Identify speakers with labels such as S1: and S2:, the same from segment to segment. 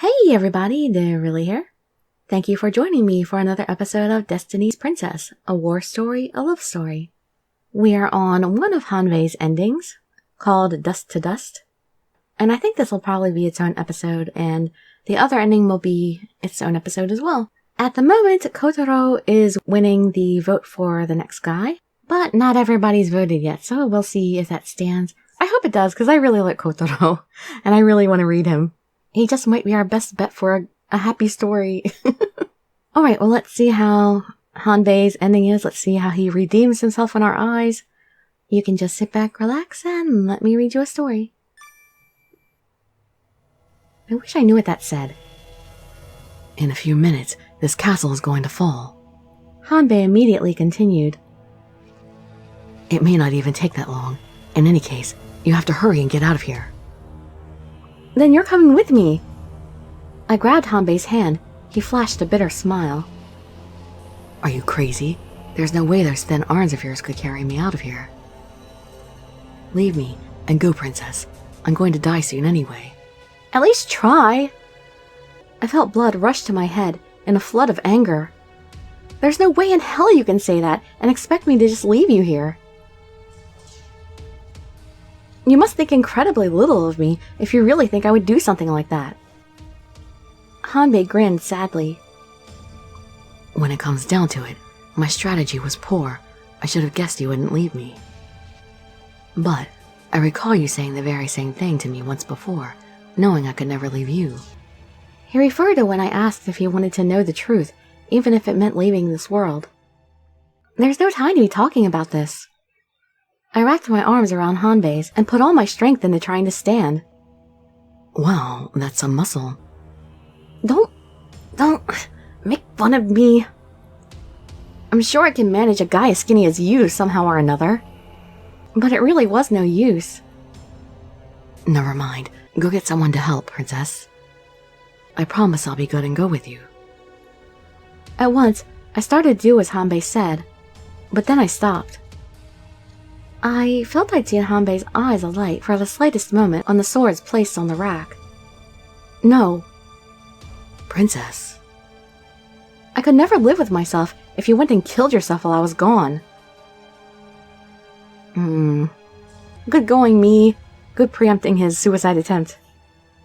S1: Hey everybody, Dirili here. Thank you for joining me for another episode of Destiny's Princess, a war story, a love story. We are on one of Hanbei's endings, called Dust to Dust. And I think this will probably be its own episode, and the other ending will be its own episode as well. At the moment, Kotaro is winning the vote for the next guy, but not everybody's voted yet, so we'll see if that stands. I hope it does, because I really like Kotaro, and I really want to read him. He just might be our best bet for a happy story. Alright, well let's see how Hanbei's ending is. Let's see how he redeems himself in our eyes. You can just sit back, relax, and let me read you a story. I wish I knew what that said.
S2: In a few minutes, this castle is going to fall.
S1: Hanbei immediately continued.
S2: It may not even take that long. In any case, you have to hurry and get out of here.
S1: Then you're coming with me. I grabbed Hanbei's hand. He flashed a bitter smile.
S2: Are you crazy? There's no way those thin arms of yours could carry me out of here. Leave me and go, princess. I'm going to die soon anyway.
S1: At least try. I felt blood rush to my head in a flood of anger. There's no way in hell you can say that and expect me to just leave you here. You must think incredibly little of me if you really think I would do something like that. Hanbei grinned sadly.
S2: When it comes down to it, my strategy was poor. I should have guessed you wouldn't leave me. But I recall you saying the very same thing to me once before, knowing I could never leave you.
S1: He referred to when I asked if he wanted to know the truth, even if it meant leaving this world. There's no time to be talking about this. I wrapped my arms around Hanbei's and put all my strength into trying to stand.
S2: Wow, that's some muscle.
S1: Don't make fun of me. I'm sure I can manage a guy as skinny as you somehow or another. But it really was no use.
S2: Never mind. Go get someone to help, princess. I promise I'll be good and go with you.
S1: At once, I started to do as Hanbei said, but then I stopped. I felt I'd seen Hanbei's eyes alight for the slightest moment on the swords placed on the rack. No.
S2: Princess.
S1: I could never live with myself if you went and killed yourself while I was gone. Good going, me. Good preempting his suicide attempt.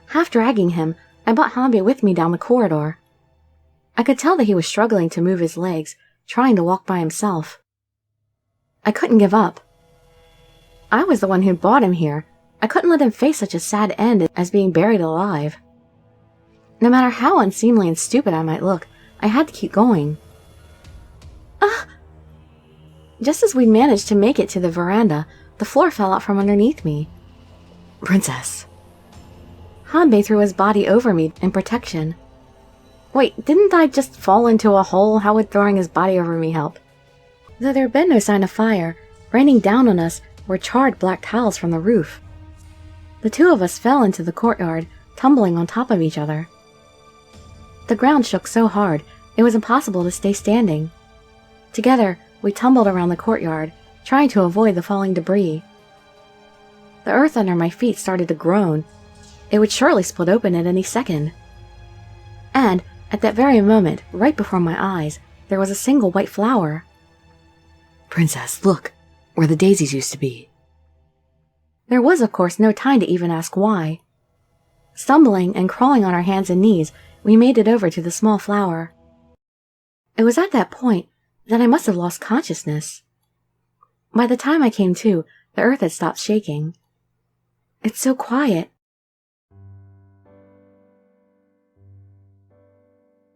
S1: Half dragging him, I brought Hanbei with me down the corridor. I could tell that he was struggling to move his legs, trying to walk by himself. I couldn't give up. I was the one who brought him here. I couldn't let him face such a sad end as being buried alive. No matter how unseemly and stupid I might look, I had to keep going. Just as we managed to make it to the veranda, the floor fell out from underneath me.
S2: Princess.
S1: Hanbei threw his body over me in protection. Wait, didn't I just fall into a hole? How would throwing his body over me help? Though there had been no sign of fire, raining down on us were charred black tiles from the roof. The two of us fell into the courtyard, tumbling on top of each other. The ground shook so hard, it was impossible to stay standing. Together, we tumbled around the courtyard, trying to avoid the falling debris. The earth under my feet started to groan. It would surely split open at any second. And, at that very moment, right before my eyes, there was a single white flower.
S2: Princess, look! Where the daisies used to be.
S1: There was, of course, no time to even ask why. Stumbling and crawling on our hands and knees, we made it over to the small flower. It was at that point that I must have lost consciousness. By the time I came to, the earth had stopped shaking. It's so quiet.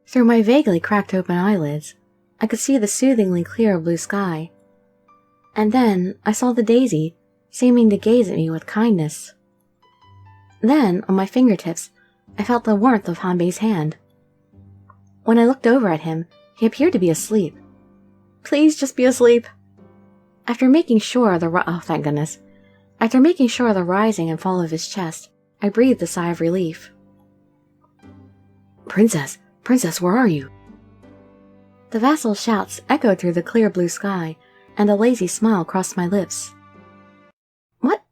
S1: Through my vaguely cracked open eyelids, I could see the soothingly clear blue sky. And then I saw the daisy, seeming to gaze at me with kindness. Then, on my fingertips, I felt the warmth of Hanbei's hand. When I looked over at him, he appeared to be asleep. Please just be asleep. After making sure of thank goodness. After making sure of the rising and fall of his chest, I breathed a sigh of relief.
S2: Princess, where are you?
S1: The vassal's shouts echoed through the clear blue sky, and a lazy smile crossed my lips. What?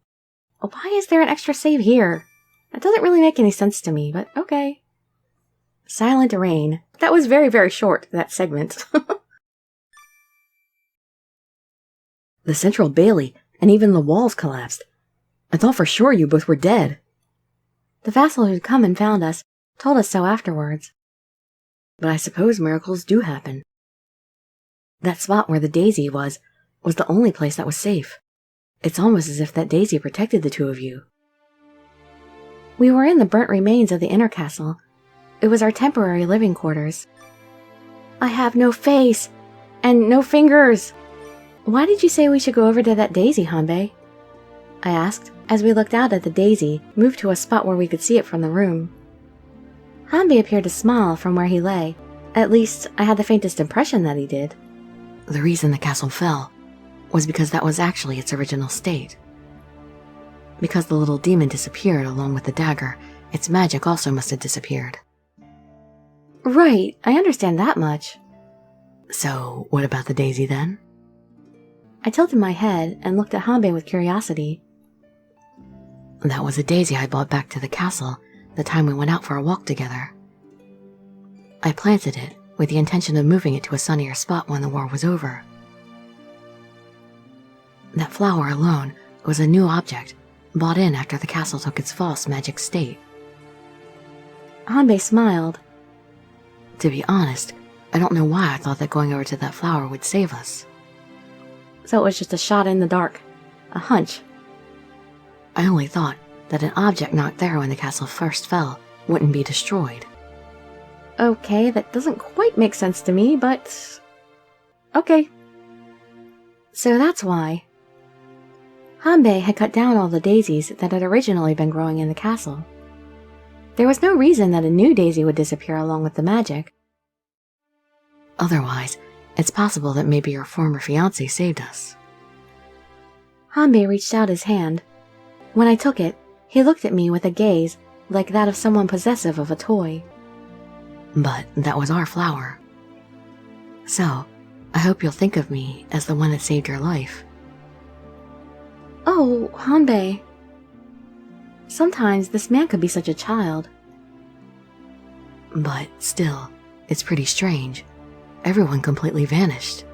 S1: Why is there an extra save here? That doesn't really make any sense to me, but okay. Silent rain. That was very, very short, that segment.
S2: The central bailey and even the walls collapsed. I thought for sure you both were dead.
S1: The vassal who'd come and found us told us so afterwards.
S2: But I suppose miracles do happen. That spot where the daisy was the only place that was safe. It's almost as if that daisy protected the two of you.
S1: We were in the burnt remains of the inner castle. It was our temporary living quarters. I have no face and no fingers. Why did you say we should go over to that daisy, Hanbei? I asked, as we looked out at the daisy, moved to a spot where we could see it from the room. Hanbei appeared to smile from where he lay. At least, I had the faintest impression that he did.
S2: The reason the castle fell was because that was actually its original state. Because the little demon disappeared along with the dagger, its magic also must have disappeared.
S1: Right, I understand that much.
S2: So, what about the daisy then?
S1: I tilted my head and looked at Hanbei with curiosity.
S2: That was a daisy I brought back to the castle the time we went out for a walk together. I planted it with the intention of moving it to a sunnier spot when the war was over. That flower alone was a new object, bought in after the castle took its false magic state.
S1: Hanbei smiled.
S2: To be honest, I don't know why I thought that going over to that flower would save us.
S1: So it was just a shot in the dark. A hunch.
S2: I only thought that an object knocked there when the castle first fell wouldn't be destroyed.
S1: Okay, that doesn't quite make sense to me, but... okay. So that's why. Hanbei had cut down all the daisies that had originally been growing in the castle. There was no reason that a new daisy would disappear along with the magic.
S2: Otherwise, it's possible that maybe your former fiancé saved us.
S1: Hanbei reached out his hand. When I took it, he looked at me with a gaze like that of someone possessive of a toy.
S2: But that was our flower. So, I hope you'll think of me as the one that saved your life.
S1: Oh, Hanbei. Sometimes this man could be such a child.
S2: But still, it's pretty strange. Everyone completely vanished.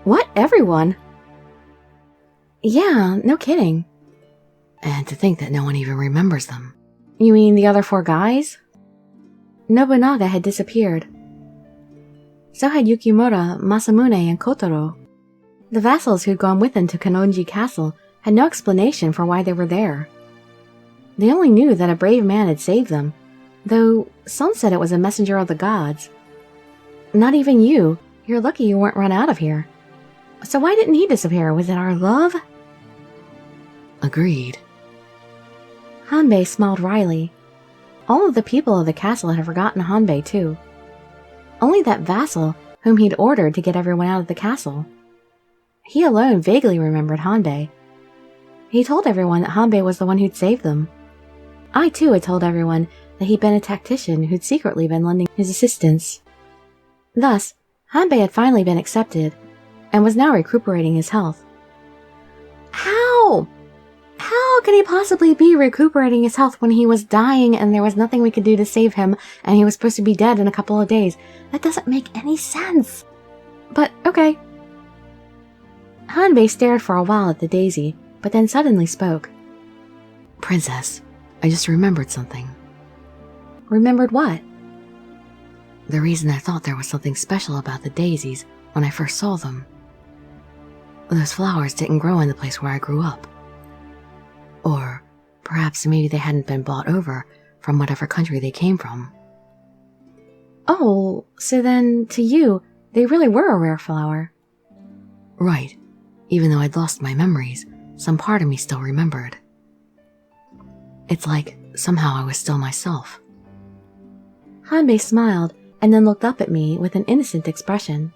S1: What? Everyone? Yeah, no kidding.
S2: And to think that no one even remembers them.
S1: You mean the other 4 guys? Nobunaga had disappeared. So had Yukimura, Masamune, and Kotaro. The vassals who'd gone with him to Kanonji Castle had no explanation for why they were there. They only knew that a brave man had saved them, though some said it was a messenger of the gods. Not even you. You're lucky you weren't run out of here. So why didn't he disappear? Was it our love?
S2: Agreed.
S1: Hanbei smiled wryly. All of the people of the castle had forgotten Hanbei too. Only that vassal whom he'd ordered to get everyone out of the castle. He alone vaguely remembered Hanbei. He told everyone that Hanbei was the one who'd saved them. I too had told everyone that he'd been a tactician who'd secretly been lending his assistance. Thus, Hanbei had finally been accepted, and was now recuperating his health. How? How could he possibly be recuperating his health when he was dying and there was nothing we could do to save him and he was supposed to be dead in a couple of days? That doesn't make any sense. But, okay. Hanbei stared for a while at the daisy, but then suddenly spoke.
S2: Princess, I just remembered something.
S1: Remembered what?
S2: The reason I thought there was something special about the daisies when I first saw them. Those flowers didn't grow in the place where I grew up. Or perhaps maybe they hadn't been brought over from whatever country they came from.
S1: Oh, so then, to you, they really were a rare flower.
S2: Right. Even though I'd lost my memories, some part of me still remembered. It's like somehow I was still myself.
S1: Hanbei smiled and then looked up at me with an innocent expression.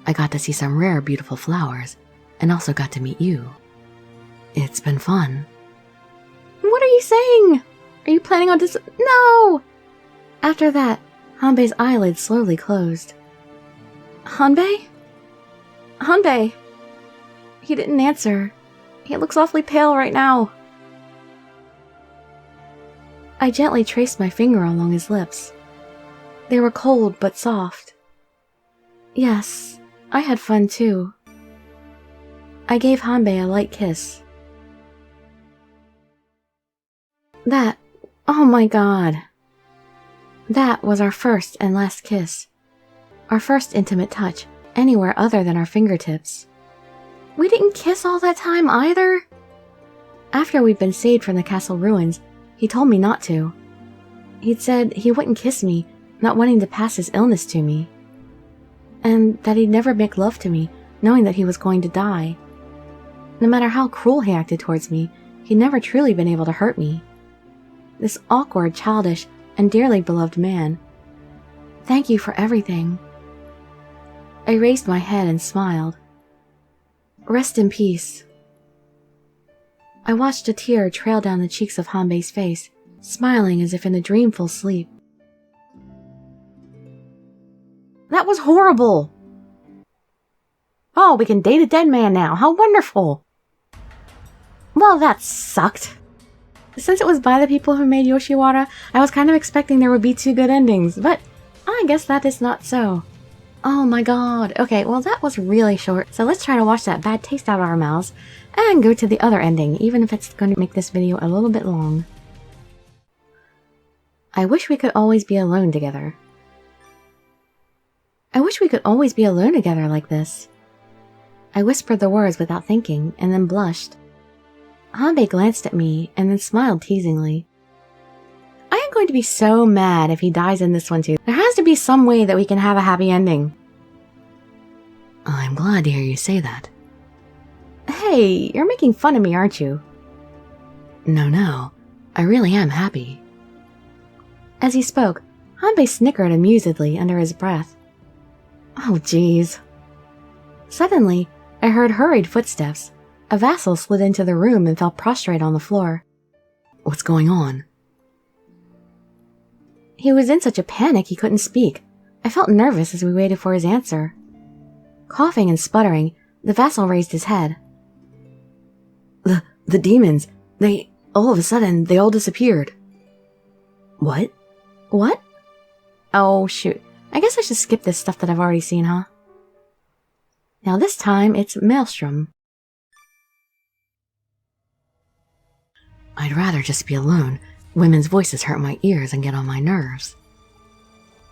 S2: I got to see some rare, beautiful flowers, and also got to meet you. It's been fun.
S1: What are you saying? Are you planning on No! After that, Hanbei's eyelids slowly closed. Hanbei? Hanbei! He didn't answer. He looks awfully pale right now. I gently traced my finger along his lips. They were cold but soft. Yes, I had fun too. I gave Hanbei a light kiss. Oh my god. That was our first and last kiss. Our first intimate touch, anywhere other than our fingertips. We didn't kiss all that time either. After we'd been saved from the castle ruins, he told me not to. He'd said he wouldn't kiss me, not wanting to pass his illness to me. And that he'd never make love to me, knowing that he was going to die. No matter how cruel he acted towards me, he'd never truly been able to hurt me. This awkward, childish, and dearly beloved man. Thank you for everything. I raised my head and smiled. Rest in peace. I watched a tear trail down the cheeks of Hanbei's face, smiling as if in a dreamful sleep. That was horrible! Oh, we can date a dead man now. How wonderful! Well, that sucked. Since it was by the people who made Yoshiwara, I was kind of expecting there would be 2 good endings, but I guess that is not so. Oh my god. Okay, well that was really short, so let's try to wash that bad taste out of our mouths and go to the other ending, even if it's going to make this video a little bit long. I wish we could always be alone together. I wish we could always be alone together like this. I whispered the words without thinking, and then blushed. Hanbei glanced at me, and then smiled teasingly. I am going to be so mad if he dies in this one too. There has to be some way that we can have a happy ending.
S2: I'm glad to hear you say that.
S1: Hey, you're making fun of me, aren't you?
S2: No, I really am happy.
S1: As he spoke, Hanbei snickered amusedly under his breath. Oh, jeez. Suddenly, I heard hurried footsteps. A vassal slid into the room and fell prostrate on the floor.
S2: What's going on?
S1: He was in such a panic he couldn't speak. I felt nervous as we waited for his answer. Coughing and sputtering, the vassal raised his head.
S2: The demons, all of a sudden, they all disappeared. What?
S1: What? Oh, shoot. I guess I should skip this stuff that I've already seen, huh? Now this time, it's Maelstrom.
S2: I'd rather just be alone. Women's voices hurt my ears and get on my nerves.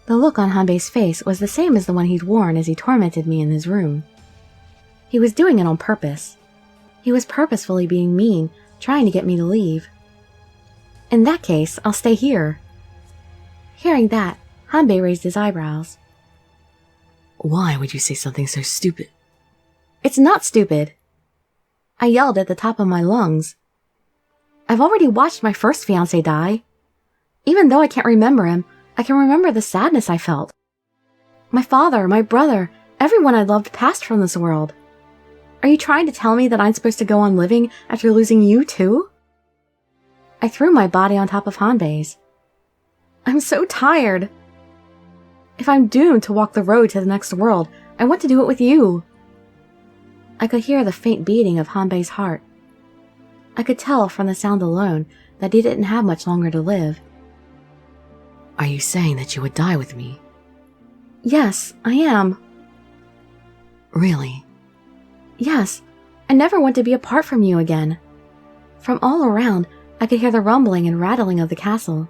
S1: The look on Hanbei's face was the same as the one he'd worn as he tormented me in his room. He was doing it on purpose. He was purposefully being mean, trying to get me to leave. In that case, I'll stay here. Hearing that, Hanbei raised his eyebrows.
S2: Why would you say something so stupid?
S1: It's not stupid. I yelled at the top of my lungs. I've already watched my first fiancé die. Even though I can't remember him, I can remember the sadness I felt. My father, my brother, everyone I loved passed from this world. Are you trying to tell me that I'm supposed to go on living after losing you too? I threw my body on top of Hanbei's. I'm so tired. If I'm doomed to walk the road to the next world, I want to do it with you. I could hear the faint beating of Hanbei's heart. I could tell from the sound alone that he didn't have much longer to live.
S2: Are you saying that you would die with me?
S1: Yes, I am.
S2: Really?
S1: Yes, I never want to be apart from you again. From all around, I could hear the rumbling and rattling of the castle.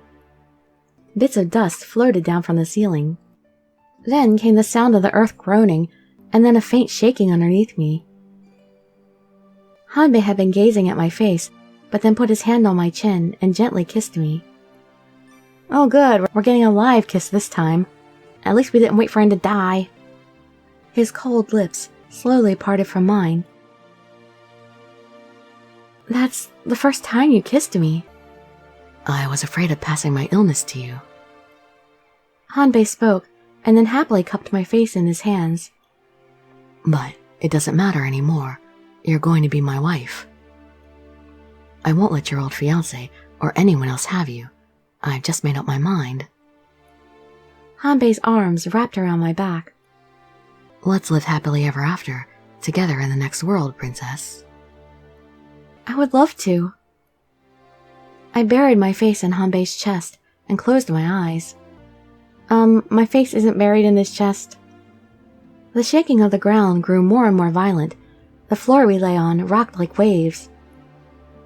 S1: Bits of dust floated down from the ceiling. Then came the sound of the earth groaning, and then a faint shaking underneath me. Hanbei had been gazing at my face, but then put his hand on my chin and gently kissed me. Oh good, we're getting a live kiss this time. At least we didn't wait for him to die. His cold lips slowly parted from mine. That's the first time you kissed me.
S2: I was afraid of passing my illness to you.
S1: Hanbei spoke, and then happily cupped my face in his hands.
S2: But it doesn't matter anymore. You're going to be my wife. I won't let your old fiancé or anyone else have you. I've just made up my mind.
S1: Hanbei's arms wrapped around my back.
S2: Let's live happily ever after, together in the next world, princess.
S1: I would love to. I buried my face in Hanbei's chest and closed my eyes. My face isn't buried in his chest. The shaking of the ground grew more and more violent. The floor we lay on rocked like waves.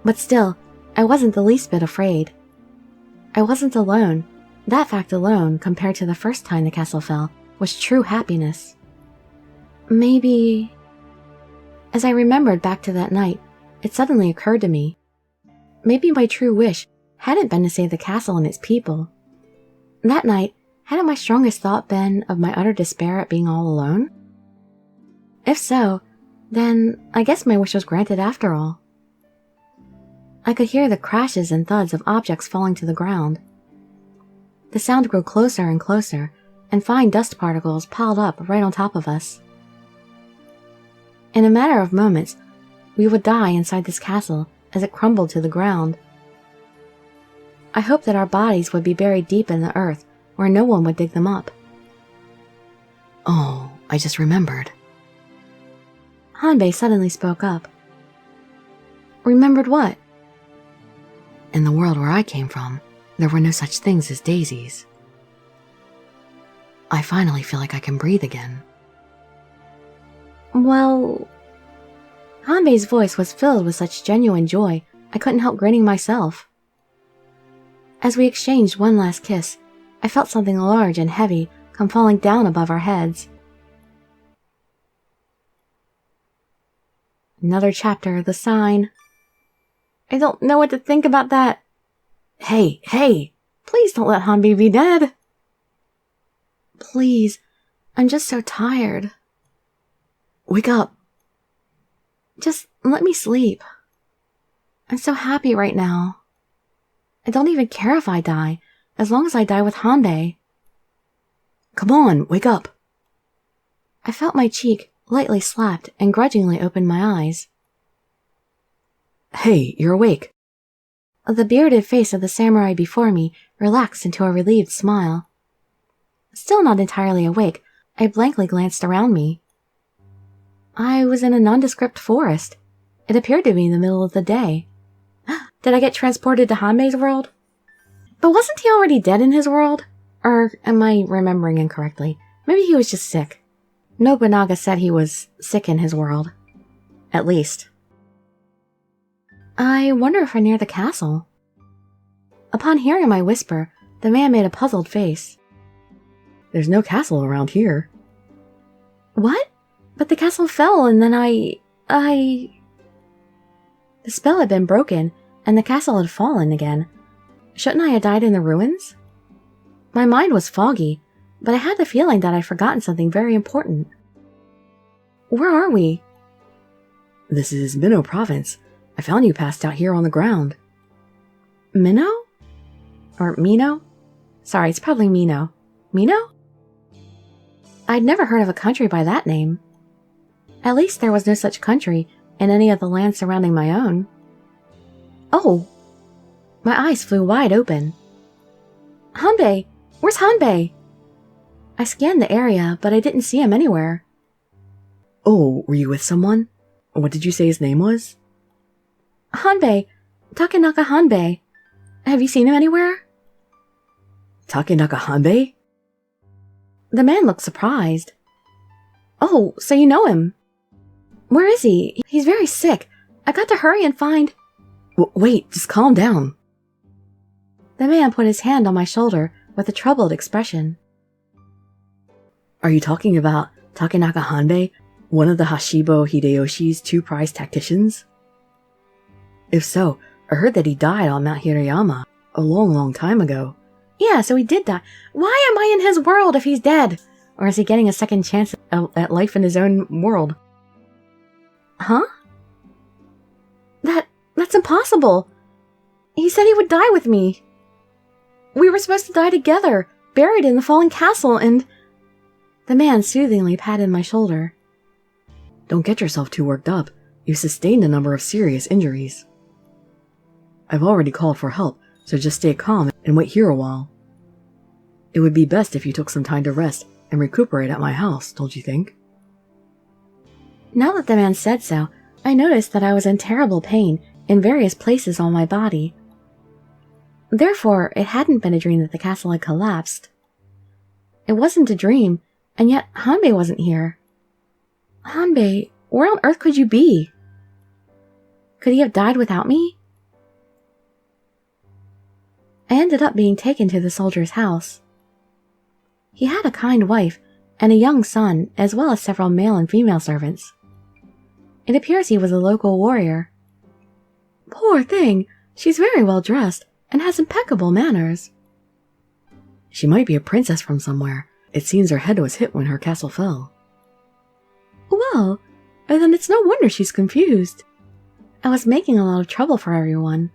S1: But still, I wasn't the least bit afraid. I wasn't alone. That fact alone, compared to the first time the castle fell, was true happiness. Maybe... As I remembered back to that night, it suddenly occurred to me. Maybe my true wish hadn't been to save the castle and its people. That night, hadn't my strongest thought been of my utter despair at being all alone? If so, then I guess my wish was granted after all. I could hear the crashes and thuds of objects falling to the ground. The sound grew closer and closer, and fine dust particles piled up right on top of us. In a matter of moments, we would die inside this castle as it crumbled to the ground. I hoped that our bodies would be buried deep in the earth where no one would dig them up.
S2: Oh, I just remembered.
S1: Hanbei suddenly spoke up. Remembered what?
S2: In the world where I came from, there were no such things as daisies. I finally feel like I can breathe again.
S1: Well... Hanbei's voice was filled with such genuine joy, I couldn't help grinning myself. As we exchanged one last kiss, I felt something large and heavy come falling down above our heads. Another chapter, the sign. I don't know what to think about that. Hey, please don't let Hanbei be dead. Please, I'm just so tired.
S2: Wake up.
S1: Just let me sleep. I'm so happy right now. I don't even care if I die, as long as I die with Hanbei.
S2: Come on, wake up.
S1: I felt my cheek lightly slapped and grudgingly opened my eyes.
S2: Hey, you're awake.
S1: The bearded face of the samurai before me relaxed into a relieved smile. Still not entirely awake, I blankly glanced around me. I was in a nondescript forest. It appeared to be the middle of the day. Did I get transported to Hanbei's world? But wasn't he already dead in his world? Or am I remembering incorrectly? Maybe he was just sick. Nobunaga said he was sick in his world. At least. I wonder if we're near the castle. Upon hearing my whisper, the man made a puzzled face.
S2: There's no castle around here.
S1: What? But the castle fell and then The spell had been broken and the castle had fallen again. Shouldn't I have died in the ruins? My mind was foggy, but I had the feeling that I'd forgotten something very important. Where are we?
S2: This is Minnow Province. I found you passed out here on the ground.
S1: Minnow? Or Mino? Sorry, it's probably Mino. Mino? I'd never heard of a country by that name. At least there was no such country in any of the lands surrounding my own. Oh! My eyes flew wide open. Hanbei! Where's Hanbei? I scanned the area, but I didn't see him anywhere.
S2: Oh, were you with someone? What did you say his name was?
S1: Hanbei! Takenaka Hanbei. Have you seen him anywhere?
S2: Takenaka Hanbei?
S1: The man looked surprised. Oh, so you know him. Where is he? He's very sick. I got to hurry and find...
S2: Wait, just calm down.
S1: The man put his hand on my shoulder with a troubled expression.
S2: Are you talking about Takenaka Hanbei, one of the Hashibo Hideyoshi's 2 prized tacticians? If so, I heard that he died on Mount Hirayama a long time ago.
S1: Yeah, so he did die. Why am I in his world if he's dead? Or is he getting a second chance at life in his own world? Huh? That's impossible. He said he would die with me. We were supposed to die together, buried in the fallen castle, and... The man soothingly patted my shoulder.
S2: Don't get yourself too worked up. You've sustained a number of serious injuries. I've already called for help, so just stay calm and wait here a while. It would be best if you took some time to rest and recuperate at my house, don't you think?
S1: Now that the man said so, I noticed that I was in terrible pain in various places on my body. Therefore, it hadn't been a dream that the castle had collapsed. It wasn't a dream, and yet Hanbei wasn't here. Hanbei, where on earth could you be? Could he have died without me? I ended up being taken to the soldier's house. He had a kind wife and a young son, as well as several male and female servants. It appears he was a local warrior. Poor thing, she's very well dressed and has impeccable manners.
S2: She might be a princess from somewhere. It seems her head was hit when her castle fell.
S1: Well, then it's no wonder she's confused. I was making a lot of trouble for everyone.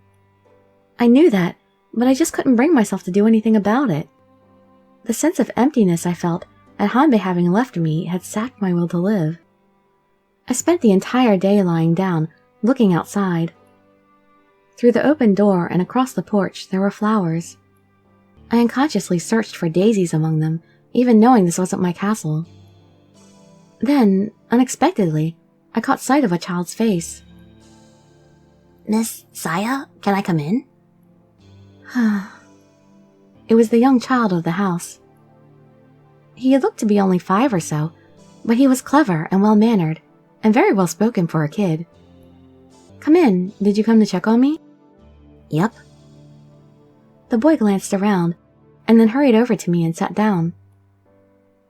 S1: I knew that, but I just couldn't bring myself to do anything about it. The sense of emptiness I felt at Hanbei having left me had sapped my will to live. I spent the entire day lying down, looking outside. Through the open door and across the porch there were flowers. I unconsciously searched for daisies among them, even knowing this wasn't my castle. Then, unexpectedly, I caught sight of a child's face.
S2: Miss Saya, can I come in?
S1: It was the young child of the house. He looked to be only 5 or so, but he was clever and well-mannered, and very well-spoken for a kid. Come in, did you come to check on me?
S2: Yep.
S1: The boy glanced around, and then hurried over to me and sat down.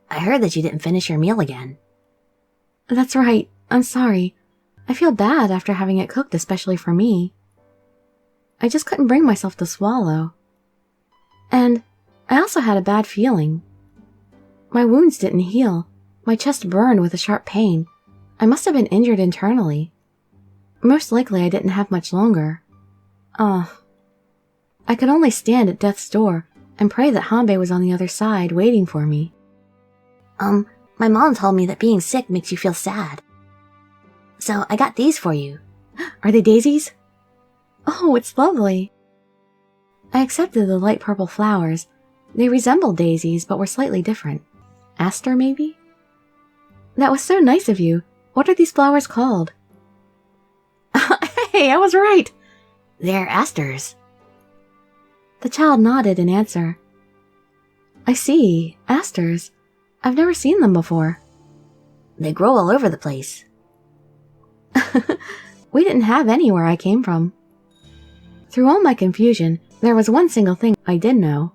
S2: I heard that you didn't finish your meal again.
S1: That's right, I'm sorry. I feel bad after having it cooked especially for me. I just couldn't bring myself to swallow. And I also had a bad feeling. My wounds didn't heal. My chest burned with a sharp pain. I must have been injured internally. Most likely I didn't have much longer. I could only stand at death's door and pray that Hanbei was on the other side waiting for me.
S2: My mom told me that being sick makes you feel sad. So I got these for you.
S1: Are they daisies? Oh, it's lovely. I accepted the light purple flowers. They resembled daisies, but were slightly different. Aster, maybe? That was so nice of you. What are these flowers called? Hey, I was right.
S2: They're asters.
S1: The child nodded in answer. I see. Asters. I've never seen them before.
S2: They grow all over the place.
S1: We didn't have any where I came from. Through all my confusion, there was one single thing I did know.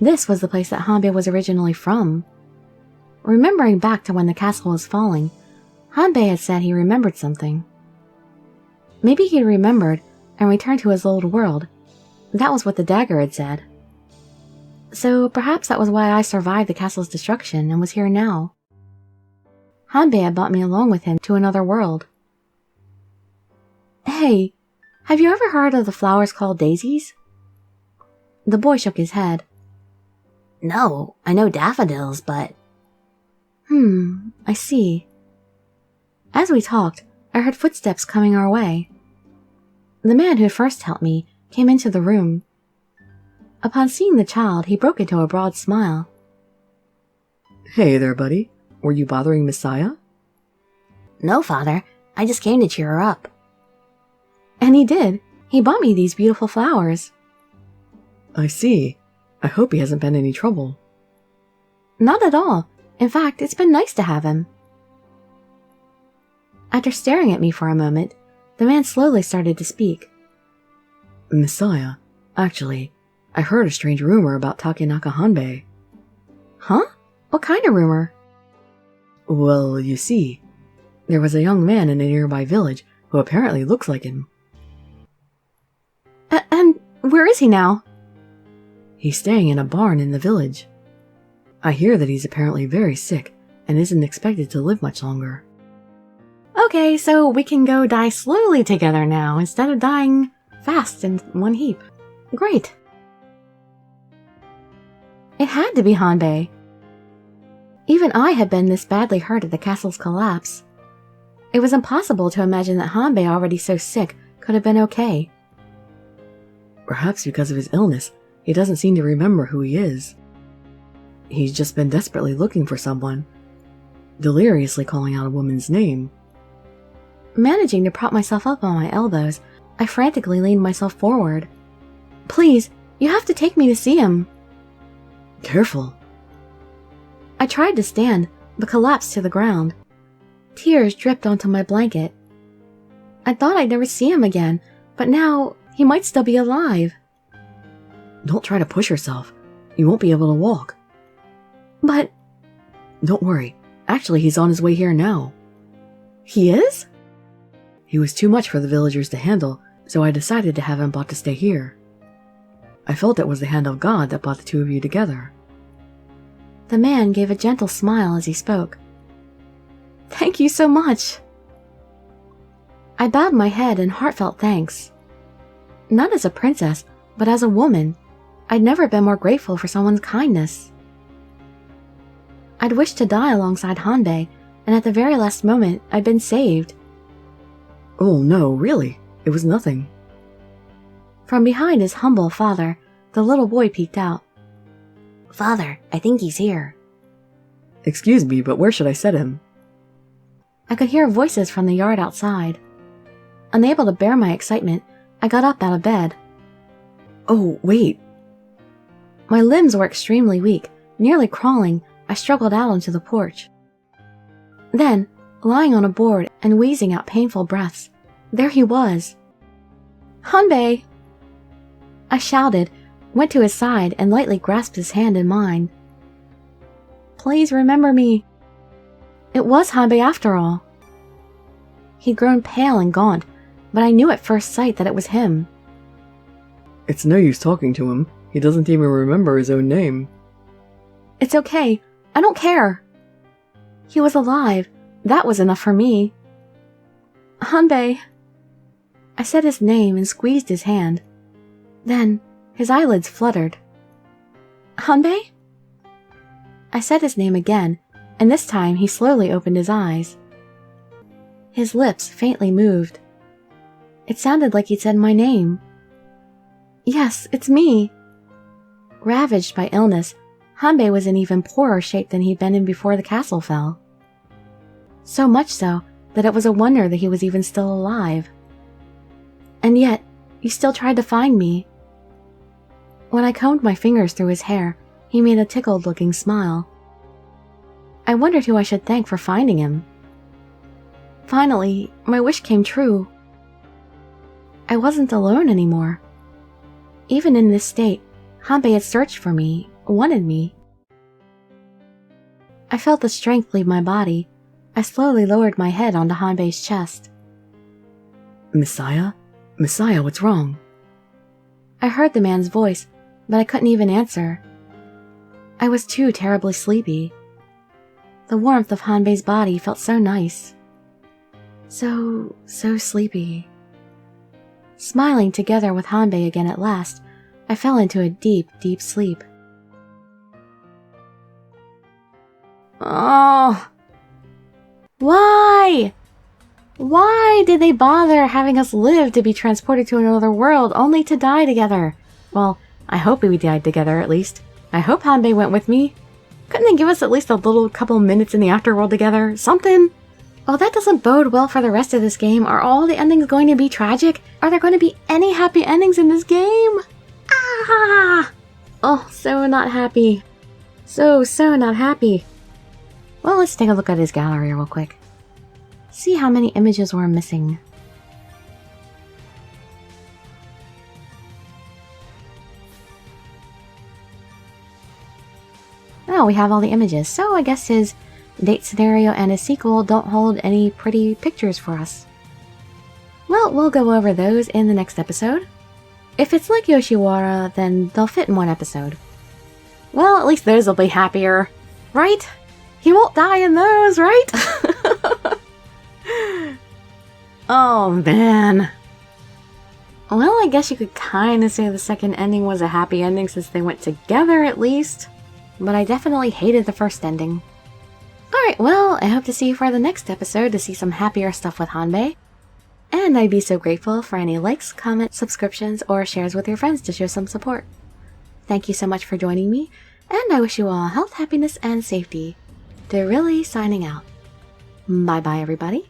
S1: This was the place that Hanbei was originally from. Remembering back to when the castle was falling, Hanbei had said he remembered something. Maybe he remembered and returned to his old world. That was what the dagger had said. So perhaps that was why I survived the castle's destruction and was here now. Hanbei had brought me along with him to another world. Hey, have you ever heard of the flowers called daisies? The boy shook his head.
S2: No, I know daffodils, but...
S1: I see. As we talked, I heard footsteps coming our way. The man who first helped me came into the room. Upon seeing the child, he broke into a broad smile.
S3: Hey there, buddy. Were you bothering Miss Saya?
S2: No, Father. I just came to cheer her up.
S1: And he did. He bought me these beautiful flowers.
S3: I see. I hope he hasn't been any trouble.
S1: Not at all. In fact, it's been nice to have him. After staring at me for a moment, the man slowly started to speak.
S3: Miss Saya, actually, I heard a strange rumor about Takenaka Hanbei.
S1: Huh? What kind of rumor?
S3: Well, you see, there was a young man in a nearby village who apparently looks like him.
S1: And where is he now?
S3: He's staying in a barn in the village. I hear that he's apparently very sick and isn't expected to live much longer.
S1: Okay, so we can go die slowly together now instead of dying fast in one heap. Great. It had to be Hanbei. Even I had been this badly hurt at the castle's collapse. It was impossible to imagine that Hanbei, already so sick, could have been okay.
S3: Perhaps because of his illness, he doesn't seem to remember who he is. He's just been desperately looking for someone, deliriously calling out a woman's name.
S1: Managing to prop myself up on my elbows, I frantically leaned myself forward. Please, you have to take me to see him.
S3: Careful.
S1: I tried to stand, but collapsed to the ground. Tears dripped onto my blanket. I thought I'd never see him again, but now he might still be alive.
S3: Don't try to push yourself. You won't be able to walk.
S1: But...
S3: Don't worry. Actually, he's on his way here now.
S1: He is?
S3: He was too much for the villagers to handle, so I decided to have him brought to stay here. I felt it was the hand of God that brought the two of you together.
S1: The man gave a gentle smile as he spoke. Thank you so much. I bowed my head in heartfelt thanks. Not as a princess, but as a woman, I'd never been more grateful for someone's kindness. I'd wished to die alongside Hanbei, and at the very last moment, I'd been saved.
S3: Oh no, really? It was nothing.
S1: From behind his humble father, the little boy peeked out. Father, I think he's here.
S3: Excuse me, but where should I set him?
S1: I could hear voices from the yard outside. Unable to bear my excitement, I got up out of bed.
S3: Oh, wait.
S1: My limbs were extremely weak. Nearly crawling, I struggled out onto the porch. Then, lying on a board and wheezing out painful breaths, there he was. Hanbei! I shouted, went to his side, and lightly grasped his hand in mine. Please remember me. It was Hanbei after all. He'd grown pale and gaunt, but I knew at first sight that it was him.
S3: It's no use talking to him. He doesn't even remember his own name.
S1: It's okay. I don't care. He was alive. That was enough for me. Hanbei. I said his name and squeezed his hand. Then, his eyelids fluttered. Hanbei? I said his name again, and this time he slowly opened his eyes. His lips faintly moved. It sounded like he'd said my name. Yes, it's me. Ravaged by illness, Hanbei was in even poorer shape than he'd been in before the castle fell. So much so that it was a wonder that he was even still alive. And yet, he still tried to find me. When I combed my fingers through his hair, he made a tickled-looking smile. I wondered who I should thank for finding him. Finally, my wish came true. I wasn't alone anymore. Even in this state, Hanbei had searched for me, wanted me. I felt the strength leave my body. I slowly lowered my head onto Hanbei's chest.
S3: Messiah? Messiah, what's wrong?
S1: I heard the man's voice, but I couldn't even answer. I was too terribly sleepy. The warmth of Hanbei's body felt so nice. So sleepy. Smiling together with Hanbei again at last, I fell into a deep, deep sleep. Oh! Why? Why did they bother having us live to be transported to another world only to die together? Well, I hope we died together at least. I hope Hanbei went with me. Couldn't they give us at least a little couple minutes in the afterworld together? Something? Oh, that doesn't bode well for the rest of this game. Are all the endings going to be tragic? Are there going to be any happy endings in this game? Ah! Oh, so not happy. So not happy. Well, let's take a look at his gallery real quick. See how many images we're missing. Oh, we have all the images, so I guess his date scenario and his sequel don't hold any pretty pictures for us. Well, we'll go over those in the next episode. If it's like Yoshiwara, then they'll fit in one episode. Well, at least those will be happier, right? He won't die in those, right? Oh, man. Well, I guess you could kind of say the second ending was a happy ending since they went together at least. But I definitely hated the first ending. Alright, well, I hope to see you for the next episode to see some happier stuff with Hanbei. And I'd be so grateful for any likes, comments, subscriptions, or shares with your friends to show some support. Thank you so much for joining me, and I wish you all health, happiness, and safety. Dirili signing out. Bye-bye, everybody.